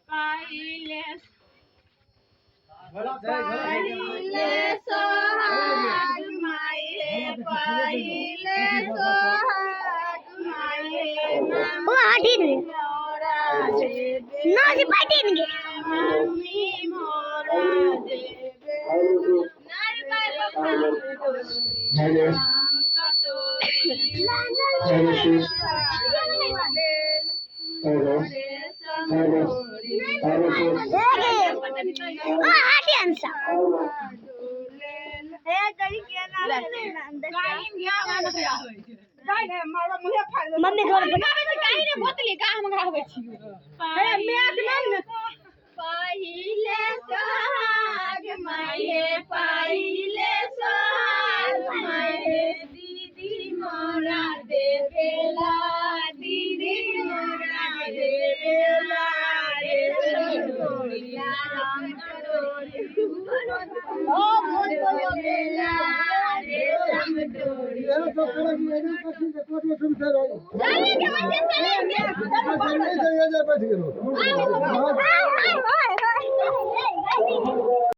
पहिले पहिले सोहाग माये पहिले सोहाग माये ओ हटी रे मोरा देवे ना जी बैठी नहीं मम्मी मोरा देवे नारी बाई मम्मी पहिले सोहाग माये पहिले सोहाग माये दीदी मोरा देवेला दीदी मोरा देवेला रे सोनिया ओ देवेला रे समडोरी बैठ गए